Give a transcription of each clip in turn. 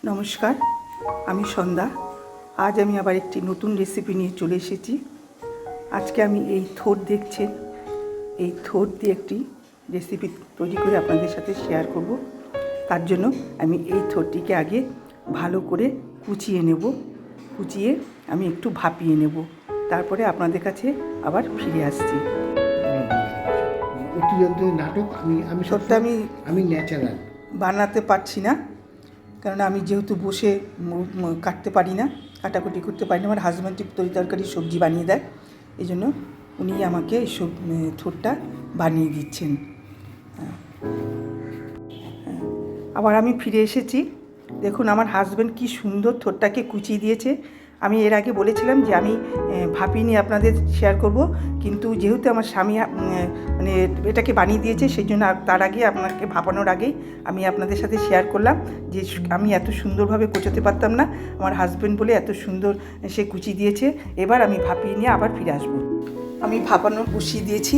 নমস্কার, আমি সন্ধ্যা। আজ আমি আবার একটি নতুন রেসিপি নিয়ে চলে এসেছি। আজকে আমি এই থোড় দেখছেন, এই থোড় দিয়ে একটি রেসিপি তৈরি করে আপনাদের সাথে শেয়ার করব। তার জন্য আমি এই থোড়টিকে আগে ভালো করে কুচিয়ে নেব। কুচিয়ে আমি একটু ভাপিয়ে নেব, তারপরে আপনাদের কাছে আবার ফিরে আসছি। নাটক আমি থোড়টা আমি ন্যাচারাল বানাতে পারছি না, কারণ আমি যেহেতু বসে কাটতে পারি না, কাটাকুটি করতে পারি না। আমার হাজব্যান্ড তরি তরকারি সবজি বানিয়ে দেয়, এই জন্য উনি আমাকে এই থোড়টা বানিয়ে দিচ্ছেন। আবার আমি ফিরে এসেছি। দেখুন আমার হাজব্যান্ড কি সুন্দর থোড়টাকে কুচিয়ে দিয়েছে। আমি এর আগে বলেছিলাম যে আমি ভাপিয়ে নিয়ে আপনাদের শেয়ার করব, কিন্তু যেহেতু আমার স্বামী মানে এটাকে বানিয়ে দিয়েছে, সেই জন্য তার আগে আপনাকে ভাপানোর আগেই আমি আপনাদের সাথে শেয়ার করলাম যে আমি এত সুন্দরভাবে কোচাতে পারতাম না, আমার হাজব্যান্ড বলে এত সুন্দর সে কুচিয়ে দিয়েছে। এবার আমি ভাপিয়ে নিয়ে আবার ফিরে আসবো। আমি ভাপানো বসিয়ে দিয়েছি।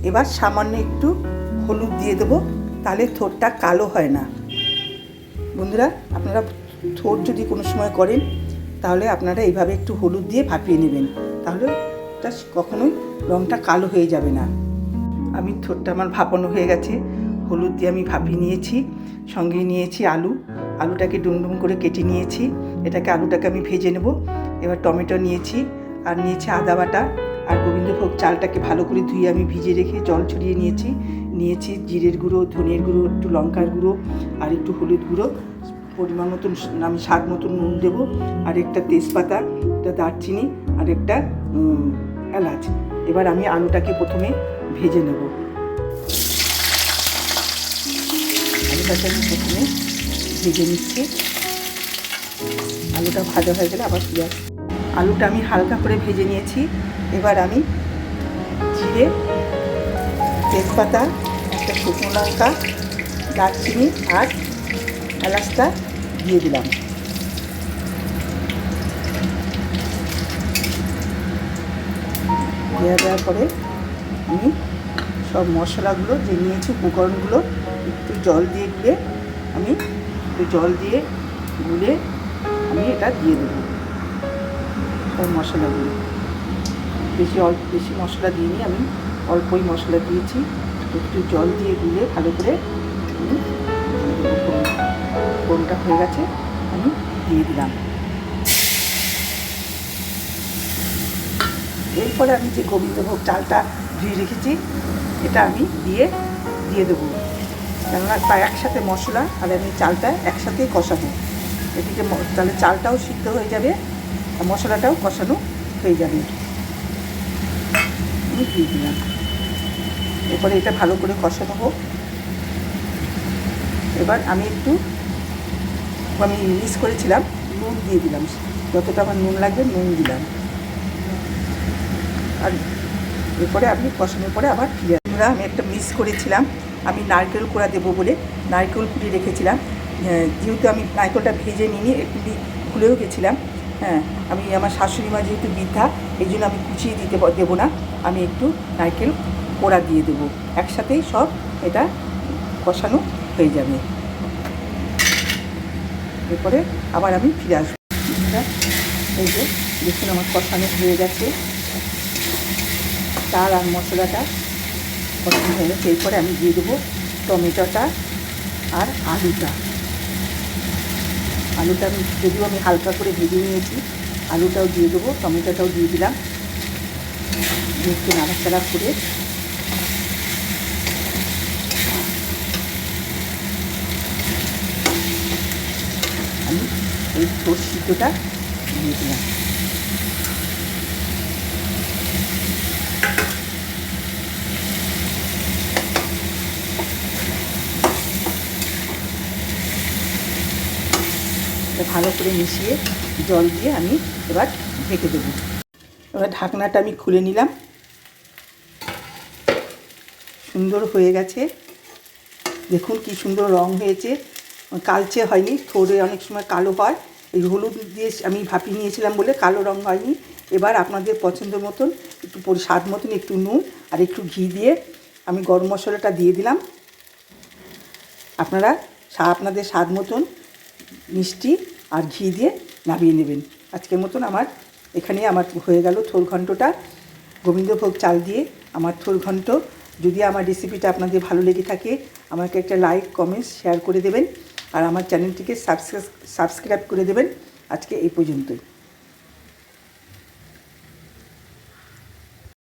এবার সামান্য একটু হলুদ দিয়ে দেবো, তাহলে থোড়টা কালো হয় না। বন্ধুরা, আপনারা থোড় যদি কোনো সময় করেন, তাহলে আপনারা এইভাবে একটু হলুদ দিয়ে ভাপিয়ে নেবেন, তাহলে এটা কখনোই রঙটা কালো হয়ে যাবে না। আমি থোড়টা আমার ভাপানো হয়ে গেছে, হলুদ দিয়ে আমি ভাপিয়ে নিয়েছি। সঙ্গে নিয়েছি আলুটাকে ডুমডুম করে কেটে নিয়েছি। আলুটাকে আমি ভেজে নেব। এবার টমেটো নিয়েছি, আর নিয়েছি আদা বাটা, আর গোবিন্দভোগ চালটাকে ভালো করে ধুয়ে আমি ভিজে রেখে জল ছড়িয়ে নিয়েছি জিরের গুঁড়ো, ধনের গুঁড়ো, একটু লঙ্কার গুঁড়ো, আর একটু হলুদ গুঁড়ো, পরিমাণ মতন আমি স্বাদ মতন নুন দেবো, আর একটা তেজপাতা, একটা দারচিনি, আর একটা এলাচ। এবার আমি আলুটাকে প্রথমে ভেজে নেব। আলুটাকে আমি প্রথমে ভেজে নিচ্ছি। আলুটা ভাজা হয়ে গেলে আবার ফিরে আসছি। আলুটা আমি হালকা করে ভেজে নিয়েছি। এবার আমি জিরে, তেজপাতা, একটা শুকনো লঙ্কা, দারচিনি আর এলাচটা দিয়ে দিলাম। দেওয়ার পরে আমি সব মশলাগুলো যে নিয়েছি, উপকরণগুলো একটু জল দিয়ে গুলে আমি এটা দিয়ে দেবো। সব মশলাগুলো বেশি মশলা দিইনি, আমি অল্পই মশলা দিয়েছি। একটু জল দিয়ে গুলে ভালো করে ফোড়নটা হয়ে গেছে, আমি দিয়ে দিলাম। এরপরে আমি যে গোবিন্দভোগ চালটা ধুয়ে রেখেছি, এটা আমি দিয়ে দেবো। কেননা প্রায় একসাথে মশলা আর আমি চালটা একসাথেই কষাবো। এদিকে তাহলে চালটাও সিদ্ধ হয়ে যাবে আর মশলাটাও কষানো হয়ে যাবে। আমি দিয়ে দিলাম। এরপরে এটা ভালো করে কষানো হোক। এবার আমি মিক্স করেছিলাম, নুন দিয়ে দিলাম। যতটা আমার নুন লাগবে নুন দিলাম। আর এরপরে আপনি কষানোর পরে আবার ফিরে আমি একটা মিক্স করেছিলাম, আমি নারকেল কোড়া দেবো বলে নারকেল কুড়িয়ে রেখেছিলাম। যেহেতু আমি নারকেলটা ভেজে নিয়ে একটু ভুলেও গেছিলাম। আমি আমার শাশুড়ি মা যেহেতু বৃদ্ধা, এই জন্য আমি কুচিয়ে দেবো না, আমি একটু নারকেল কোড়া দিয়ে দেবো। একসাথেই সব এটা কষানো হয়ে যাবে। এরপরে আবার আমি ফিরে আসবো। এই যে দেখুন আমার কষানো হয়ে গেছে, চাল আর মশলাটা কষানো হয়ে গেছে। এরপরে আমি দিয়ে দেবো টমেটোটা আর আলুটা যদিও আমি হালকা করে ভেজে নিয়েছি, আলুটাও দিয়ে দেবো, টমেটোটাও দিয়ে দিলাম। একটু নাড়াচাড়া করে আমি এই সিদ্ধটা দিয়ে দিলাম। ভালো করে মিশিয়ে জল দিয়ে আমি এবার ঢেকে দেবো। এবার ঢাকনাটা আমি খুলে নিলাম। সুন্দর হয়ে গেছে, দেখুন কি সুন্দর রং হয়েছে, কালচে হয়নি। থোড়ে অনেক সময় কালো হয়, এই হলুদ দিয়ে আমি ভাপিয়ে নিয়েছিলাম বলে কালো রং হয়নি। এবার আপনাদের পছন্দ মতন একটু স্বাদ মতন একটু নুন আর একটু ঘি দিয়ে আমি গরম মশলাটা দিয়ে দিলাম। আপনারা আপনাদের স্বাদ মতন মিষ্টি আর ঘি দিয়ে নামিয়ে নেবেন। আজকের মতন এখানে আমার হয়ে গেল থোর ঘন্টটা। গোবিন্দভোগ চাল দিয়ে আমার থোর ঘন্ট। যদি আমার রেসিপিটা আপনাদের ভালো লেগে থাকে আমাকে একটা লাইক, কমেন্টস, শেয়ার করে দেবেন আর আমার চ্যানেলটিকে সাবস্ক্রাইব করে দেবেন। আজকে এই পর্যন্তই।